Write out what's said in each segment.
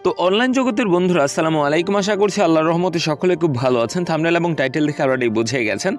তো অনলাইন জগতের বন্ধুরা আসসালামু আলাইকুম। আশা করছি আল্লাহর রহমতে সকলে খুব ভালো আছেন। থাম্বনেল এবং টাইটেল দেখে অলরেডি বুঝে গেছেন,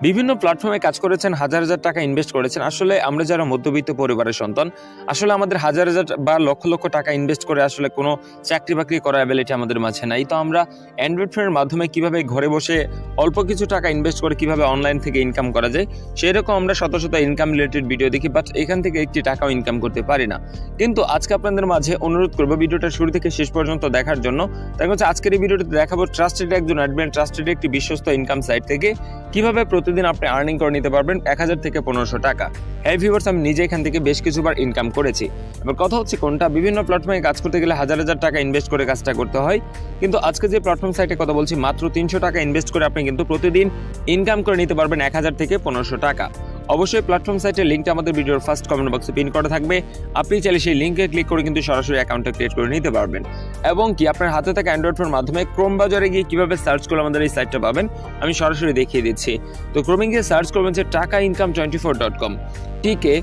বিভিন্ন প্ল্যাটফর্মে কাজ করেছেন, হাজার হাজার টাকা ইনভেস্ট করেছেন। আসলে আমরা যারা মধ্যবিত্ত পরিবারের সন্তান, আসলে আমাদের হাজার হাজার বা লক্ষ লক্ষ টাকা ইনভেস্ট করে আসলে কোনো চাকরি বাকরি করার অ্যাবিলিটি আমাদের মাঝে নাই। তো আমরা অ্যান্ড্রয়েড ফোনের মাধ্যমে কিভাবে ঘরে বসে অল্প কিছু টাকা ইনভেস্ট করে কিভাবে অনলাইন থেকে ইনকাম করা যায়, সেই রকম আমরা শত শত ইনকাম রিলেটেড ভিডিও দেখি, বাট এখান থেকে একটি টাকাও ইনকাম করতে পারি না। কিন্তু আজকে আপনাদের মাঝে অনুরোধ করবো ভিডিওটা শুরু থেকে শেষ পর্যন্ত দেখার জন্য। তাই হচ্ছে আজকের এই ভিডিওতে দেখাবো ট্রাস্টেড একজন অ্যাডমিন, ট্রাস্টেড একটি বিশ্বস্ত ইনকাম সাইট থেকে কিভাবে প্রতিদিন আপনি আর্নিং করে নিতে পারবেন 1000 থেকে 1500 টাকা। হ্যাঁ ভিউয়ার্স, আমি নিজে এখান থেকে বেশ কিছুবার ইনকাম করেছি। এবার কথা হচ্ছে কোনটা, বিভিন্ন প্ল্যাটফর্মে কাজ করতে গেলে হাজার হাজার টাকা ইনভেস্ট করে কাজটা করতে হয়, কিন্তু আজকে যে প্ল্যাটফর্ম সাইটে কথা বলছি মাত্র 300 টাকা ইনভেস্ট করে আপনি কিন্তু প্রতিদিন ইনকাম করে নিতে পারবেন 1000 থেকে 1500 টাকা। অবশ্যই প্ল্যাটফর্ম সাইটের লিঙ্কটা আমাদের ভিডিওর ফার্স্ট কমেন্ট বক্সে পিন করা থাকবে। আপনি চাইলে সেই লিঙ্কে ক্লিক করে কিন্তু সরাসরি অ্যাকাউন্টটা ক্রিয়েট করে নিতে পারবেন, এবং কি আপনার হাতে থাকা অ্যান্ড্রয়েড ফোনের মাধ্যমে ক্রোম বাজারে গিয়ে কিভাবে সার্চ করলে আমাদের এই সাইটটা পাবেন আমি সরাসরি দেখিয়ে দিচ্ছি। তো ক্রোমে গিয়ে সার্চ করবেন যে takaincome24.com, টিকে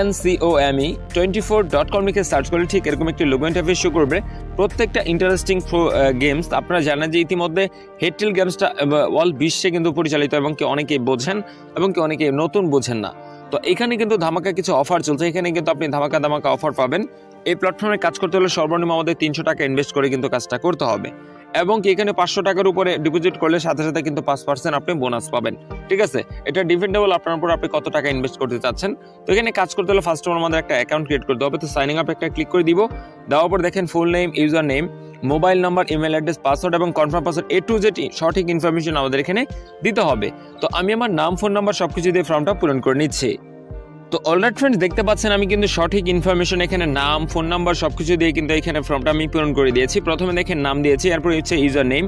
INCOME24.com লিখে সার্চ করলে ঠিক এরকম একটি লোগো ইন্টারফেস শো করবে। প্রত্যেকটা ইন্টারেস্টিং গেমস আপনারা জানেন যে ইতিমধ্যে হেডটেল গেমসটা অল বিশ্বে কিন্তু পরিচালিত, এবং কি অনেকেই বোঝেন এবং কি অনেকে নতুন বোঝেন না। তো এখানে কিন্তু ধামাকা কিছু অফার চলছে, এখানে কিন্তু আপনি ধামাকা অফার পাবেন। এই প্ল্যাটফর্মে কাজ করতে হলে সর্বনিম্ন আমাদের 300 টাকা ইনভেস্ট করে কিন্তু কাজটা করতে হবে, এবং কি এখানে 500 টাকার উপরে ডিপোজিট করলে সাথে সাথে কিন্তু 5% আপনি বোনাস পাবেন। ঠিক আছে, এটা ডিপেন্ডেবল আপনার উপর, আপনি কত টাকা ইনভেস্ট করতে চাচ্ছেন। তো এখানে কাজ করতে হলে ফার্স্ট অফ অল আমাদের একটা অ্যাকাউন্ট ক্রিয়েট করতে হবে। তো সাইনিং আপ একটা ক্লিক করে দিব, দেওয়ার পর দেখেন full name, user name, mobile number, email address, password এবং confirm password A to Z সঠিক ইনফরমেশন আমাদের এখানে দিতে হবে। তো আমি আমার নাম, ফোন নাম্বার সবকিছু দিয়ে ফর্মটা পূরণ করে নিচ্ছি। তো অলরাইট ফ্রেন্ডস, দেখতে পাচ্ছেন আমি কিন্তু সঠিক ইনফরমেশন এখানে নাম, ফোন নাম্বার সবকিছু দিয়ে কিন্তু এখানে ফর্মটা আমি পূরণ করে দিয়েছি। প্রথমে দেখেন নাম দিয়েছি, এরপর হচ্ছে ইউজার নেম,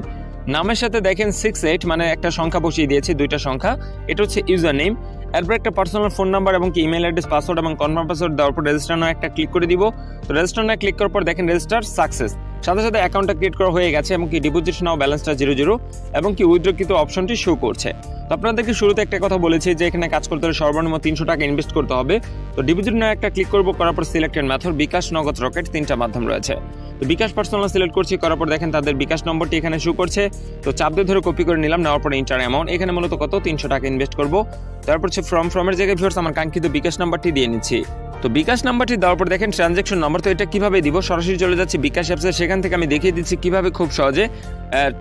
নামের সাথে দেখেন 68 মানে একটা সংখ্যা বসিয়ে দিয়েছি, দুইটা সংখ্যা, এটা হচ্ছে ইউজার নেম। এরপর একটা পার্সোনাল ফোন নাম্বার এবং কি ইমেল অ্যাড্রেস, পাসওয়ার্ড এবং কনফার্ম পাসওয়ার্ড দেওয়ার পর রেজিস্টার নাও একটা ক্লিক করে দিব। তো রেজিস্টার নাও ক্লিক করার পর দেখেন রেজিস্টার সাকসেস, সাথে সাথে অ্যাকাউন্টটা ক্রিয়েট করা হয়ে গেছে, এবং কি ডিপোজিট নাও ব্যালেন্সটা 00 এবং কি উইথড্র কিন্তু অপশনটি শো করছে। তো আপনাদেরকে শুরুতে একটা কথা বলেছি যে এখানে কাজ করতে হলে সর্বনিম্ন 300 টাকা ইনভেস্ট করতে হবে। তো ডিপোজিট নাও একটা ক্লিক করবো, করার পর সিলেক্টেড মেথড বিকাশ, নগদ, রকেট, 3টা মাধ্যম রয়েছে। তো বিকাশ পার্সোনাল সিলেক্ট করছি, করার পর দেখেন তাদের বিকাশ নম্বরটি এখানে শো করছে। তো চাপ দিয়ে ধরে কপি করে নিলাম, নেওয়ার পর ইন্টার অ্যামাউন্ট এখানে মূলত কত 300 টাকা ইনভেস্ট করবো। তারপর হচ্ছে ফ্রমের জায়গায় ভিউয়ার্স আমার কাঙ্ক্ষিত বিকাশ নাম্বারটি দিয়ে নিচ্ছি। তো বিকাশ নাম্বারটি দেওয়ার পর দেখেন ট্রানজ্যাকশন নাম্বার, তো এটা কিভাবে দিব, সরাসরি চলে যাচ্ছি বিকাশ অ্যাপসে, সেখান থেকে আমি দেখিয়ে দিচ্ছি কিভাবে খুব সহজে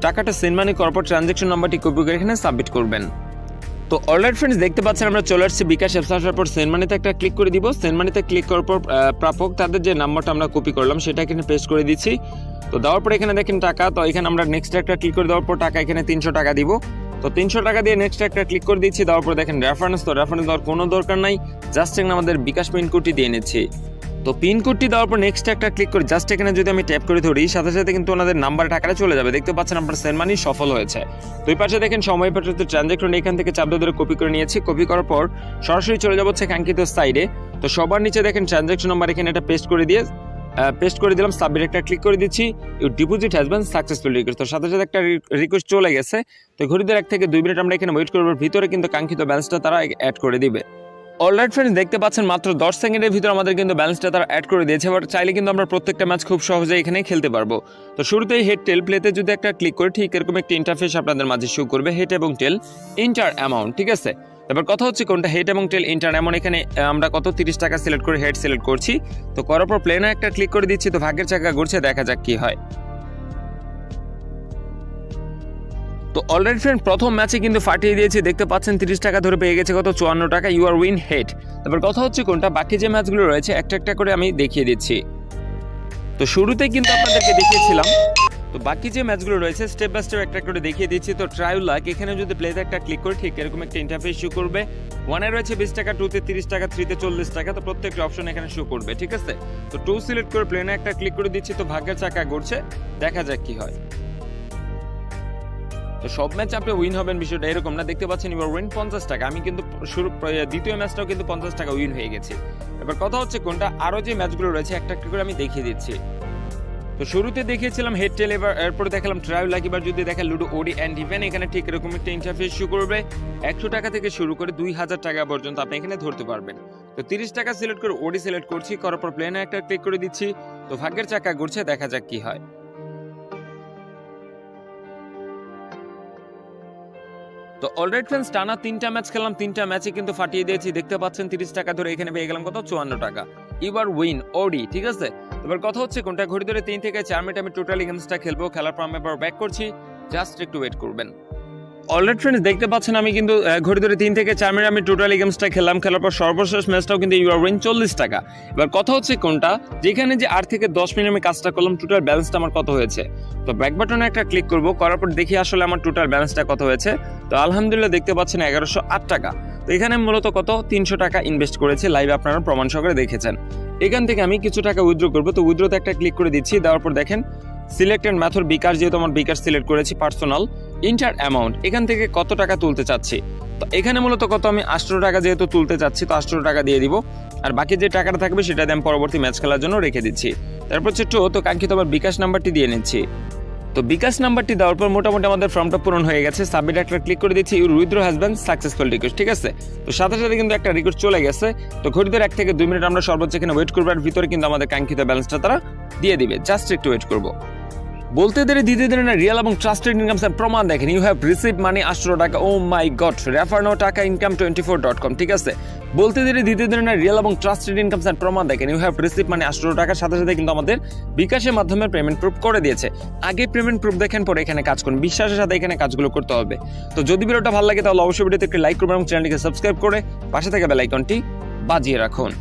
টাকাটা সেন্ড মানি করার পর ট্রানজ্যাকশন নাম্বারটি কপি করে এখানে সাবমিট করবেন। তো অলরাইট ফ্রেন্ডস, দেখতে পাচ্ছেন আমরা চলে আসছি বিকাশ অ্যাপস, আসার পর সেন্ড মানিতে একটা ক্লিক করে দিব। সেন্ড মানিতে ক্লিক করার পর প্রাপক তাদের যে নাম্বারটা আমরা কপি করলাম সেটা এখানে পেস্ট করে দিচ্ছি। তো দেওয়ার পর এখানে দেখেন টাকা, তো এখানে আমরা নেক্সট একটা ক্লিক করে দেওয়ার পর টাকা এখানে 300 টাকা দিব। তো 300 টাকা দিয়ে নেক্সট একটা ক্লিক করে দিচ্ছি, দেওয়ার পর দেখেন রেফারেন্স, তো রেফারেন্স দেওয়ার কোনো দরকার নাই, জাস্ট এখানে আমাদের বিকাশ পিন কোডটি দিয়ে নিচ্ছি। তো পিন কোডটি দেওয়ার পর নেক্সট একটা ক্লিক করে জাস্ট এখানে যদি আমি ট্যাপ করে ধরি, সাথে সাথে কিন্তু ওনাদের নাম্বারে টাকাটা চলে যাবে। দেখতে পাচ্ছেন আপনার সেন্ড মানি সফল হয়েছে। তো এই পাশে দেখেন সময় পাঠাতে ট্রানজ্যাকশন এখান থেকে চাপ ধরে কপি করে নিয়েছি। কপি করার পর সরাসরি চলে যাবো হচ্ছে কাঙ্ক্ষিত সাইডে। তো সবার নিচে দেখেন ট্রানজ্যাকশন নাম্বার এখানে এটা পেস্ট করে দিলাম, সাবমিট একটা ক্লিক করে দিচ্ছি। Your deposit has been successfully request, তো সাথে সাথে একটা রিকোয়েস্ট চলে গেছে। তো ঘড়িদের 1 থেকে 2 মিনিট আমরা এখানে ওয়েট করবো, ভিতরে কিন্তু কাঙ্ক্ষিত ব্যালেন্সটা তারা অ্যাড করে দিবে। অলরাইট ফ্রেন্ডস, দেখতে পাচ্ছেন মাত্র 10 সেকেন্ডের ভিতর আমাদের কিন্তু ব্যালেন্সটা তারা অ্যাড করে দিয়েছে। এবার চাইলে কিন্তু আমরা প্রত্যেকটা ম্যাচ খুব সহজে এখানে খেলতে পারবো। তো শুরুতেই হেড টেল প্লেতে যদি একটা ক্লিক করে ঠিক এরকম একটা ইন্টারফেস আপনাদের মাঝে শো করবে, হেড এবং টেল ইন্টার অ্যামাউন্ট। ঠিক আছে, এবার কথা হচ্ছে কোনটা হেড এবং টেল ইন্টার অ্যামাউন্ট, এখানে আমরা কত 30 টাকা সিলেক্ট করে হেড সিলেক্ট করছি। তো করার পর প্লেনে একটা ক্লিক করে দিচ্ছি। তো ভাগ্যের চাকা ঘুরছে, দেখা যাক কি হয়। তো অলরেডি ফ্রেন্ড প্রথম ম্যাচে কিন্তু ফাটিয়ে দিয়েছে, দেখতে পাচ্ছেন 30 টাকা ধরে পেয়ে গেছে কত 54 টাকা, ইউ আর উইন হেড। তারপর কথা হচ্ছে কোনটা বাকি যে ম্যাচগুলো রয়েছে একটা একটা করে আমি দেখিয়ে দিচ্ছি। তো শুরুতেই কিন্তু আপনাদেরকে দেখিয়েছিলাম, তো বাকি যে ম্যাচগুলো রয়েছে স্টেপ বাই স্টেপ একটা করে দেখিয়ে দিচ্ছি। তো ট্রায়াল লাক এখানে যদি প্লেতে একটা ক্লিক করে ঠিক এরকম একটা ইন্টারফেস শো করবে। 1 রয়েছে 20 টাকা, 2 30 টাকা, 3 40 টাকা, তো প্রত্যেকটা অপশন এখানে শো করবে। ঠিক আছে, তো 2 সিলেক্ট করে প্লেনে একটা ক্লিক করে দিচ্ছি। তো ভাগ্যের চাকা ঘুরছে, দেখা যাক কি হয়। তো সব ম্যাচ আপনি উইন হবেন বিষয়টা এরকম না, দেখতে পাচ্ছেন ইউর উইন 50 টাকা, আমি কিন্তু দ্বিতীয় ম্যাচটাও কিন্তু 50 টাকা উইন হয়ে গেছে। এবার কথা হচ্ছে কোনটা আরো যে ম্যাচগুলো রয়েছে একটা একটা করে আমি দেখিয়ে দিচ্ছি। তো শুরুতে দেখিয়েছিলাম হেড টেল, এরপরে দেখালাম ট্রায়াল লাক। এবার যদি দেখা লুডো ওডি অ্যান্ড ইভেন, এখানে ঠিক এরকম একটা ইন্টারফেস শো করবে। 100 টাকা থেকে শুরু করে 2000 টাকা পর্যন্ত আপনি এখানে ধরতে পারবেন। তো 30 টাকা সিলেক্ট করে ওডি সিলেক্ট করছি, করার পর প্লেনে একটা ক্লিক করে দিচ্ছি। তো ভাগ্যের চাকা ঘুরছে, দেখা যাক কি হয়। তো অলরাইট ফ্রেন্ডস, টানা 3টা ম্যাচ খেললাম, 3টা ম্যাচে কিন্তু ফাটিয়ে দিয়েছি। দেখতে পাচ্ছেন 30 টাকা ধরে এখানে পেয়ে গেলাম কত, 54 টাকা। এবার উইন ওডি, ঠিক আছে। এবার কথা হচ্ছে কোনটা ঘড়ি ধরে 3 থেকে 4 মিনিট আমি টোটালি গেমসটা খেলবো। খেলার পর আমি আবার ব্যাক করছি, জাস্ট একটু ওয়েট করবেন। অলরেডি ফ্রেন্ডস, দেখতে পাচ্ছেন আমি কিন্তু ঘড়ি ধরে 3 থেকে 4 মিনিট আমি টোটালি গেমসটা খেললাম। খেলার পর সর্বশেষ ম্যাচটাও কিন্তু ইউ আর উইন 40 টাকা। এবার কথা হচ্ছে কোনটা, যেখানে যে 8 থেকে 10 মিনিট আমি কাজটা করলাম, টোটাল ব্যালেন্সটা আমার কত হয়েছে। তো ব্যাক বাটনে একটা ক্লিক করব, করার পর দেখি আসলে আমার টোটাল ব্যালেন্সটা কত হয়েছে। তো আলহামদুলিল্লাহ দেখতে পাচ্ছেন 1108 টাকা। তো এখানে মূলত কত 300 টাকা ইনভেস্ট করেছে, লাইভে আপনারা প্রমাণ সহকারে দেখেছেন। এখান থেকে আমি কিছু টাকা উইথড্র করবো। তো উইথড্রোতে একটা ক্লিক করে দিচ্ছি, দেওয়ার পর দেখেন সিলেক্টেড মেথড বিকাশ, যেহেতু আমার বিকাশ সিলেক্ট করেছি, পার্সোনাল ইন্টার অ্যামাউন্ট, এখান থেকে কত টাকা তুলতে চাচ্ছি। তো এখানে মূলত কত আমি 800 টাকা যেহেতু তুলতে চাচ্ছি, তো 800 টাকা দিয়ে দিব। আর বাকি যে টাকাটা থাকবে সেটা দিয়ে আমি পরবর্তী ম্যাচ খেলার জন্য রেখে দিচ্ছি। তারপর হচ্ছে তো কাঙ্ক্ষিত আবার বিকাশ নাম্বারটি দিয়ে নিচ্ছি। তো বিকাশ নাম্বারটি দেওয়ার পর মোটামুটি আমাদের ফর্মটা পূরণ হয়ে গেছে। সাবমিট একটা ক্লিক করে দিচ্ছি, your withdraw has been successful request, ঠিক আছে। তো সাথে সাথে কিন্তু একটা রিকোয়েস্ট চলে গেছে। তো ঘড়ি ধরে 1 থেকে 2 মিনিট আমরা সর্বোচ্চ এখানে ওয়েট করবো, আর ভিতরে কিন্তু আমাদের কাঙ্ক্ষিত ব্যালেন্সটা তারা দিয়ে দিবে। জাস্ট একটু ওয়েট করবো। বলতে দেরি দিতে দেরি না, রিয়েল এবং ট্রাস্টেড ইনকাম প্রমাণ দেখেন। ইউ হ্যাভ রিসিভ মানি 800 টাকা। ও মাই গড, রেফার নো টাকা ইনকাম 24.com, ঠিক আছে। বলতে দেরি দিতে দেরি না, রিয়েল এবং ট্রাস্টেড ইনকাম প্রমাণ দেখেন। ইউ হ্যাভ রিসিভ মানি 800 টাকার সাথে সাথে কিন্তু আমাদের বিকাশের মাধ্যমে পেমেন্ট প্রুফ করে দিয়েছে। আগে পেমেন্ট প্রুফ দেখেন, পরে এখানে কাজ করুন। বিশ্বাসের সাথে এখানে কাজগুলো করতে হবে। তো যদি ভিডিওটা ভালো লাগে তাহলে অবশ্যই ভিডিওতে একটি লাইক করবেন এবং চ্যানেলটিকে সাবস্ক্রাইব করে পাশে থেকে বেল আইকনটি বাজিয়ে রাখুন।